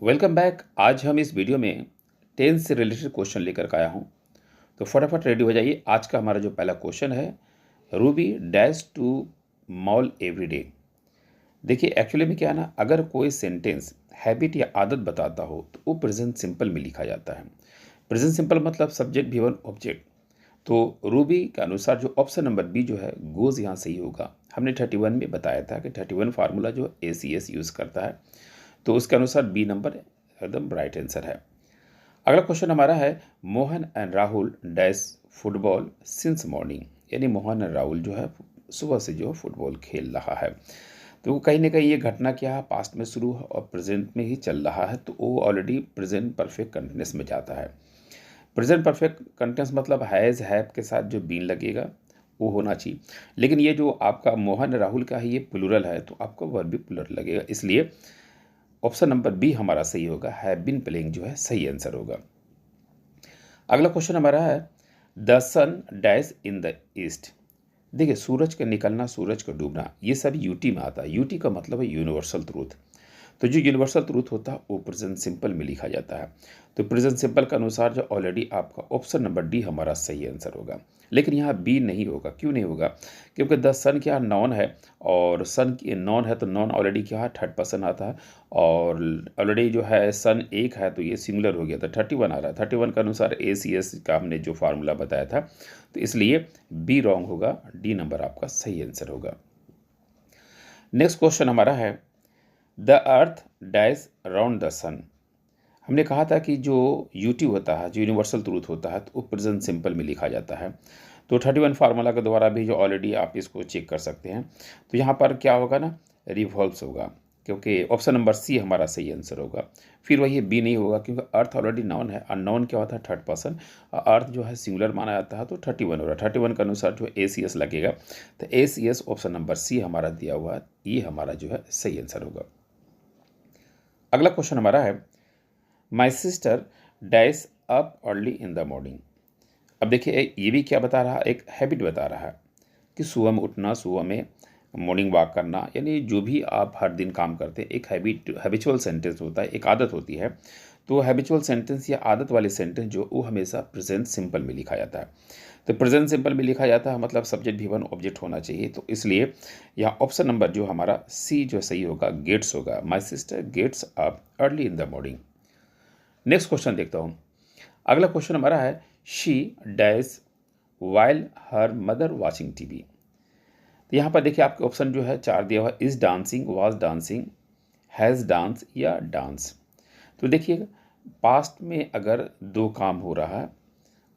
Welcome back. आज हम इस वीडियो में टेंस से रिलेटेड क्वेश्चन लेकर के आया हूँ। तो फटाफट रेडी हो जाइए। आज का हमारा जो पहला क्वेश्चन है, Ruby dash to mall every day. देखिए एक्चुअली में क्या है ना, अगर कोई सेंटेंस हैबिट या आदत बताता हो तो वो प्रेजेंट सिंपल में लिखा जाता है। प्रेजेंट सिंपल मतलब सब्जेक्ट गिवन ऑब्जेक्ट। तो रूबी के अनुसार जो ऑप्शन नंबर बी जो है गोज यहाँ सही होगा। हमने 31 में बताया था कि 31 फार्मूला जो ACS यूज़ करता है, तो उसके अनुसार बी नंबर एकदम राइट आंसर है। अगला क्वेश्चन हमारा है, Mohan and Rahul dash football since morning. यानी मोहन एंड राहुल जो है सुबह से जो फुटबॉल खेल रहा है। तो कहीं ना कहीं ये घटना क्या है, पास्ट में शुरू है और प्रेजेंट में ही चल रहा है, तो वो ऑलरेडी प्रेजेंट परफेक्ट कंटिन्यूस में जाता है। प्रेजेंट परफेक्ट कंटिन्यूस मतलब हैज़ हैव के साथ जो बीन लगेगा वो होना चाहिए। लेकिन ये जो आपका मोहन राहुल का है ये प्लूरल है, तो आपको वर्ब भी प्लूरल लगेगा, इसलिए ऑप्शन नंबर बी हमारा सही होगा। हैव बीन प्लेइंग जो है सही आंसर होगा। अगला क्वेश्चन हमारा है, the sun dash in the east. देखिए सूरज का निकलना, सूरज का डूबना, ये सब यूटी में आता है। यूटी का मतलब है यूनिवर्सल ट्रूथ। तो जो यूनिवर्सल ट्रूथ होता है वो प्रेजेंट सिंपल में लिखा जाता है। तो प्रेजेंट सिंपल के अनुसार जो ऑलरेडी आपका ऑप्शन नंबर डी हमारा सही आंसर होगा। लेकिन यहाँ बी नहीं होगा। क्यों नहीं होगा? क्योंकि द सन क्या नॉन है, और सन की नॉन है तो नॉन ऑलरेडी क्या है, थर्ड पर्सन आता है। और ऑलरेडी जो है सन एक है तो ये सिंगुलर हो गया, तो 31 आ रहा है। 31 के अनुसार ACS का हमने जो फार्मूला बताया था, तो इसलिए बी रॉन्ग होगा, डी नंबर आपका सही आंसर होगा। नेक्स्ट क्वेश्चन हमारा है, the earth dash round the sun. हमने कहा था कि जो यूटी होता है, जो यूनिवर्सल ट्रूथ होता है, तो वो प्रेजेंट सिंपल में लिखा जाता है। तो 31 फार्मूला के द्वारा भी जो ऑलरेडी आप इसको चेक कर सकते हैं। तो यहाँ पर क्या होगा ना, रिवॉल्व्स होगा, क्योंकि ऑप्शन नंबर सी हमारा सही आंसर होगा। फिर वही बी नहीं होगा, क्योंकि अर्थ ऑलरेडी नाउन है और नाउन क्या होता है, थर्ड पर्सन। अर्थ जो है सिंगुलर माना जाता है, तो 31 हो रहा है। 31 के अनुसार जो ACS लगेगा, तो ACS ऑप्शन नंबर सी हमारा दिया हुआ है, ये हमारा जो है सही आंसर होगा। अगला क्वेश्चन हमारा है, my sister dash up early in the morning. अब देखिए ये भी क्या बता रहा है, एक हैबिट बता रहा है कि सुबह में उठना, सुबह में मॉर्निंग वॉक करना, यानी जो भी आप हर दिन काम करते हैं, एक हैबिचुअल सेंटेंस होता है, एक आदत होती है। तो हैबिचुअल सेंटेंस या आदत वाले सेंटेंस जो वो हमेशा प्रेजेंट सिंपल में लिखा जाता है। तो प्रेजेंट सिंपल में लिखा जाता है मतलब सब्जेक्ट भी वन ऑब्जेक्ट होना चाहिए। तो इसलिए यहाँ ऑप्शन नंबर जो हमारा सी जो सही होगा, गेट्स होगा। My sister gets up early in the morning. Next question देखता हूँ। अगला क्वेश्चन हमारा है, she dash while her mother watching TV। तो यहाँ पर देखिए आपके ऑप्शन जो है 4 दिया हुआ, is dancing, was dancing, has dance या डांस। तो देखिए पास्ट में अगर दो काम हो रहा है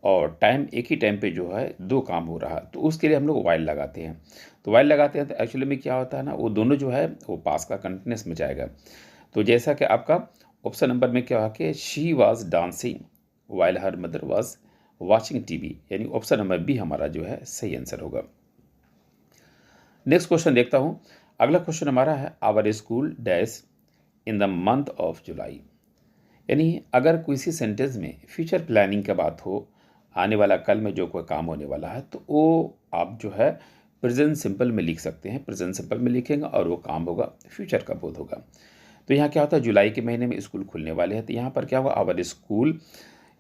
और टाइम एक ही टाइम पे जो है दो काम हो रहा है, तो उसके लिए हम लोग वाइल लगाते हैं। तो वाइल लगाते हैं तो एक्चुअली में क्या होता है ना, वो दोनों जो है वो पास का कंटिन्यूस में जाएगा। तो जैसा कि आपका ऑप्शन नंबर में क्या हुआ कि she was dancing while her mother was watching TV, यानी ऑप्शन नंबर बी हमारा जो है सही आंसर होगा। नेक्स्ट क्वेश्चन देखता हूँ। अगला क्वेश्चन हमारा है, our school dash in the month of July. यानी अगर किसी सेंटेंस में फ्यूचर प्लानिंग की बात हो, आने वाला कल में जो कोई काम होने वाला है, तो वो आप जो है प्रेजेंट सिंपल में लिख सकते हैं। प्रेजेंट सिंपल में लिखेंगे और वो काम होगा, फ्यूचर का बोध होगा। तो यहाँ क्या होता है, जुलाई के महीने में स्कूल खुलने वाले हैं, तो यहाँ पर क्या होगा, आवर स्कूल,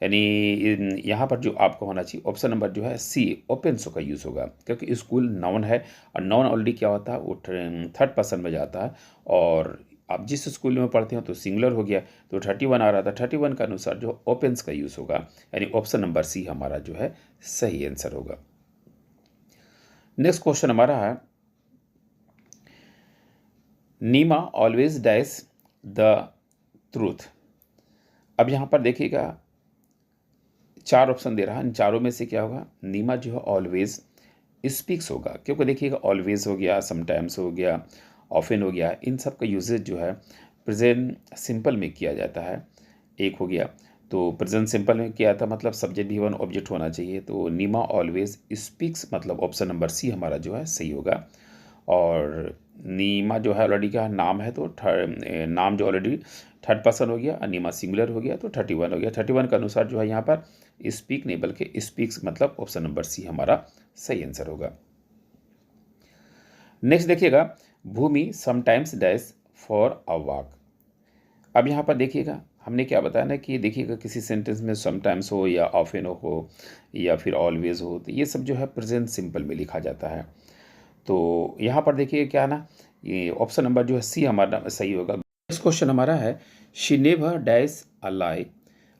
यानी यहाँ पर जो आपका होना चाहिए ऑप्शन नंबर जो है सी, ओपन सो का यूज़ होगा, क्योंकि स्कूल नाउन है और नाउन ऑलरेडी क्या होता है, वो थर्ड पर्सन में जाता है। और आप जिस स्कूल में पढ़ते हो तो सिंगुलर हो गया, तो 31 आ रहा था, 31 के अनुसार जो ओपन्स का यूज़ होगा, यानी ऑप्शन नंबर सी हमारा जो है सही आंसर होगा। नेक्स्ट क्वेश्चन हमारा है, नीमा ऑलवेज डैश द ट्रूथ। अब यहाँ पर देखिएगा 4 ऑप्शन दे रहा है, इन चारों में से क्या होगा, नीमा जो है ऑलवेज स्पीक्स होगा, क्योंकि देखिएगा ऑलवेज हो गया, समटाइम्स हो गया, ऑफन हो गया, इन सब का यूजेज जो है प्रेजेंट सिंपल में किया जाता है। एक हो गया, तो प्रेजेंट सिंपल में किया था मतलब सब्जेक्ट भी वन ऑब्जेक्ट होना चाहिए। तो नीमा ऑलवेज स्पीक्स मतलब ऑप्शन नंबर सी हमारा जो है सही होगा। और नीमा जो है ऑलरेडी क्या नाम है, तो नाम जो ऑलरेडी थर्ड पर्सन हो गया, नीमा सिंगुलर हो गया, तो 31 हो गया। 31 के अनुसार जो है यहाँ पर स्पीक नहीं बल्कि स्पीक्स मतलब ऑप्शन नंबर सी हमारा सही आंसर होगा। नेक्स्ट देखिएगा, Bhumi sometimes dash for a walk. अब यहाँ पर देखिएगा हमने क्या बताया ना कि देखिएगा किसी सेंटेंस में समटाइम्स हो या ऑफन हो या फिर ऑलवेज हो, तो ये सब जो है प्रेजेंट सिंपल में लिखा जाता है। तो यहाँ पर देखिए क्या ना, ये ऑप्शन नंबर जो है सी हमारा सही होगा। नेक्स्ट क्वेश्चन हमारा है शी नेवर डैश अ लाई।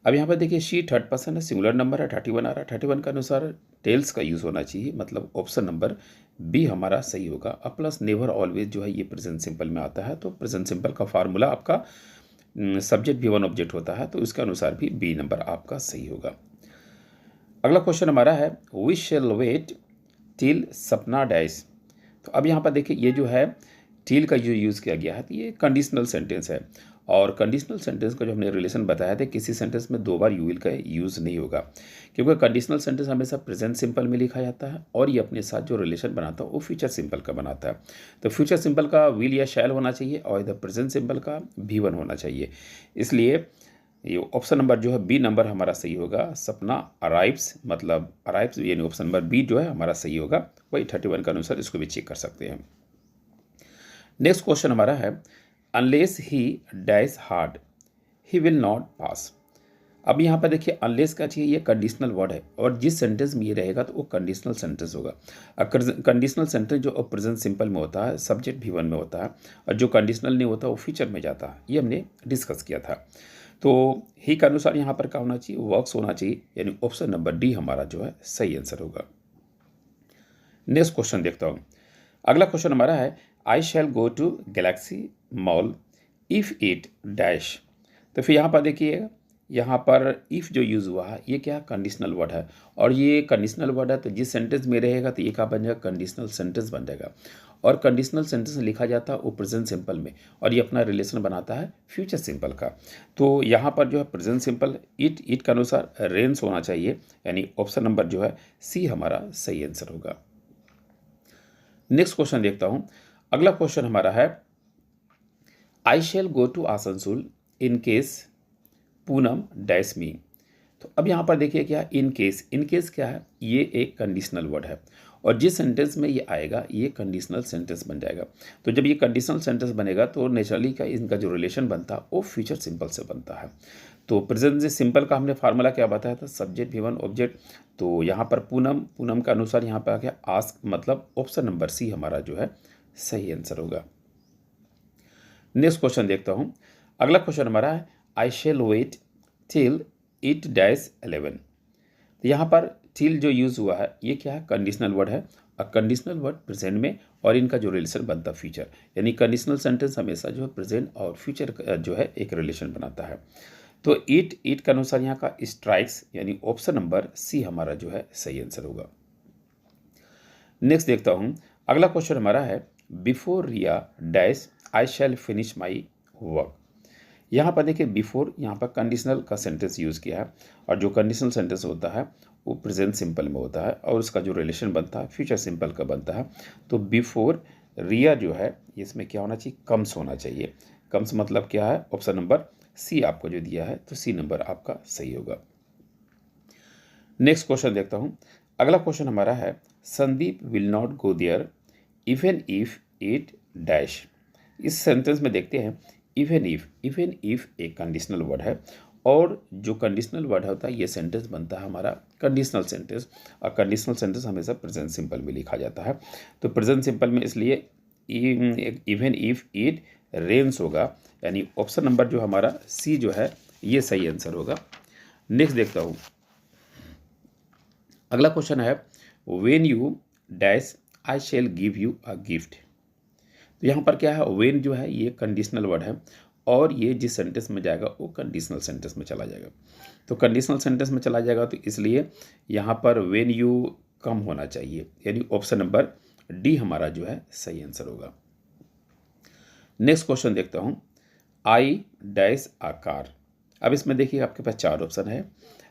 अब यहाँ पर देखिए शी थर्ड पर्सन है, सिंगुलर नंबर है, 31 आ रहा है, 31 के अनुसार टेल्स का यूज़ होना चाहिए, मतलब ऑप्शन नंबर बी हमारा सही होगा। अब प्लस नेवर ऑलवेज जो है ये प्रेजेंट सिंपल में आता है, तो प्रेजेंट सिंपल का फार्मूला आपका सब्जेक्ट भी वन ऑब्जेक्ट होता है, तो इसके अनुसार भी बी नंबर आपका सही होगा। अगला क्वेश्चन हमारा है वी शैल वेट टिल सपना डैश। तो अब यहाँ पर देखिए ये जो है टिल का जो यूज़ किया गया है, तो ये कंडीशनल सेंटेंस है, और कंडीशनल सेंटेंस का जो हमने रिलेशन बताया था, किसी सेंटेंस में दो बार यू विल का यूज़ नहीं होगा, क्योंकि कंडीशनल सेंटेंस हमेशा प्रेजेंट सिंपल में लिखा जाता है, और ये अपने साथ जो रिलेशन बनाता है वो फ्यूचर सिंपल का बनाता है। तो फ्यूचर सिंपल का विल या शैल होना चाहिए, और इधर प्रेजेंट सिंपल का भी वन होना चाहिए। इसलिए ये ऑप्शन नंबर जो है बी नंबर हमारा सही होगा। सपना अराइव्स, मतलब अराइव्स यानी ऑप्शन नंबर बी जो है हमारा सही होगा। वही 31 के अनुसार इसको भी चेक कर सकते हैं। नेक्स्ट क्वेश्चन हमारा है unless he dash hard he will not pass. अब यहाँ पर देखिए अनलेस का चाहिए, ये कंडीशनल वर्ड है, और जिस सेंटेंस में ये रहेगा तो वो कंडीशनल सेंटेंस होगा। कंडीशनल सेंटेंस जो प्रेजेंट सिंपल में होता है, सब्जेक्ट भी वन में होता है, और जो कंडीशनल नहीं होता वो फ्यूचर में जाता है, ये हमने डिस्कस किया था। तो ही के अनुसार यहाँ पर क्या होना चाहिए, वर्क्स होना चाहिए, यानी ऑप्शन नंबर डी हमारा जो है सही आंसर होगा। नेक्स्ट क्वेश्चन देखता हूँ। अगला क्वेश्चन हमारा है I shall go to Galaxy Mall if it dash. तो फिर यहाँ पर देखिए, यहाँ पर इफ़ जो यूज़ हुआ है ये क्या कंडीशनल वर्ड है, और ये कंडीशनल वर्ड है, तो जिस सेंटेंस में रहेगा तो ये क्या बन जाएगा, कंडीशनल सेंटेंस बन जाएगा। और कंडीशनल सेंटेंस लिखा जाता है वो प्रेजेंट सिंपल में, और ये अपना रिलेशन बनाता है फ्यूचर सिंपल का। तो यहाँ पर जो है प्रेजेंट सिंपल इट के अनुसार रेंस होना चाहिए, यानी ऑप्शन नंबर जो है सी हमारा सही आंसर होगा। नेक्स्ट क्वेश्चन देखता हूँ। अगला क्वेश्चन हमारा है I shall go to Asansol in case Poonam dash me. तो अब यहाँ पर देखिए क्या इन केस क्या है, ये एक कंडीशनल वर्ड है, और जिस सेंटेंस में ये आएगा ये कंडीशनल सेंटेंस बन जाएगा। तो जब ये कंडीशनल सेंटेंस बनेगा तो नेचुरली का इनका जो रिलेशन बनता है वो फ्यूचर सिंपल से बनता है। तो प्रेजेंट सिंपल का हमने फार्मूला क्या बताया था, सब्जेक्ट भी वन ऑब्जेक्ट। तो यहाँ पर पूनम के अनुसार यहाँ पर आ गया आस्क, मतलब ऑप्शन नंबर सी हमारा जो है सही आंसर होगा। नेक्स्ट क्वेश्चन देखता हूँ। अगला क्वेश्चन हमारा है I shall wait till it dash 11। तो यहाँ पर टिल जो यूज़ हुआ है ये क्या है, कंडीशनल वर्ड है, और कंडीशनल वर्ड प्रेजेंट में, और इनका जो रिलेशन बनता है फ्यूचर, यानी कंडीशनल सेंटेंस हमेशा जो है प्रेजेंट और फ्यूचर जो है एक रिलेशन बनाता है। तो इट के अनुसार यहाँ का स्ट्राइक्स, यानी ऑप्शन नंबर सी हमारा जो है सही आंसर होगा। नेक्स्ट देखता हूँ। अगला क्वेश्चन हमारा है before Riya dash I shall finish my work. यहाँ पर देखिए बिफोर, यहाँ पर कंडीशनल का सेंटेंस यूज़ किया है, और जो कंडीशनल सेंटेंस होता है वो प्रेजेंट सिंपल में होता है, और उसका जो रिलेशन बनता है फ्यूचर सिंपल का बनता है। तो बिफोर रिया जो है इसमें क्या होना चाहिए, कम्स होना चाहिए। कम्स मतलब क्या है, ऑप्शन नंबर सी आपको जो दिया है, तो सी नंबर आपका सही होगा। नेक्स्ट क्वेश्चन देखता हूँ। अगला क्वेश्चन हमारा है Sandeep will not go there even if it dash. इस सेंटेंस में देखते हैं इवन इफ एक कंडीशनल वर्ड है, और जो कंडीशनल वर्ड होता है ये सेंटेंस बनता है हमारा कंडीशनल सेंटेंस, और कंडीशनल सेंटेंस हमेशा प्रेजेंट सिंपल में लिखा जाता है। तो प्रेजेंट सिंपल में इसलिए इवन इफ इट रेन्स होगा, यानी ऑप्शन नंबर जो हमारा सी जो है ये सही आंसर होगा। नेक्स्ट देखता हूँ। अगला क्वेश्चन है when you dash I shell give you a gift. तो यहाँ पर क्या है, व्हेन जो है ये कंडीशनल वर्ड है, और ये जिस सेंटेंस में जाएगा वो कंडीशनल सेंटेंस में चला जाएगा। तो कंडीशनल सेंटेंस में चला जाएगा, तो इसलिए यहाँ पर व्हेन यू कम होना चाहिए, यानी ऑप्शन नंबर डी हमारा जो है सही आंसर होगा। नेक्स्ट क्वेश्चन देखता हूँ। I dash a car. अब इसमें देखिए आपके पास चार ऑप्शन है,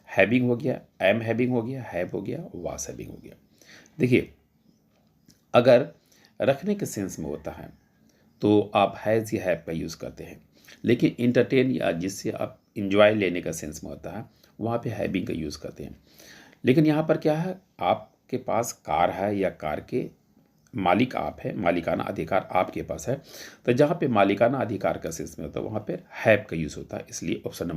हैविंग हो गया, एम हैविंग हो गया, हैव हो गया, वास हैविंग हो गया। देखिए अगर रखने के सेंस में होता है तो आप हैज़ या हैव का यूज़ करते हैं, लेकिन इंटरटेन या जिससे आप इंजॉय लेने का सेंस में होता है वहाँ पे हैविंग का यूज़ करते हैं। लेकिन यहाँ पर क्या है, आपके पास कार है या कार के मालिक आप है, मालिकाना अधिकार आपके पास है। तो जहाँ पे मालिकाना अधिकार का सेंस में होता है वहाँ पे हैव का यूज़ होता है, इसलिए ऑप्शन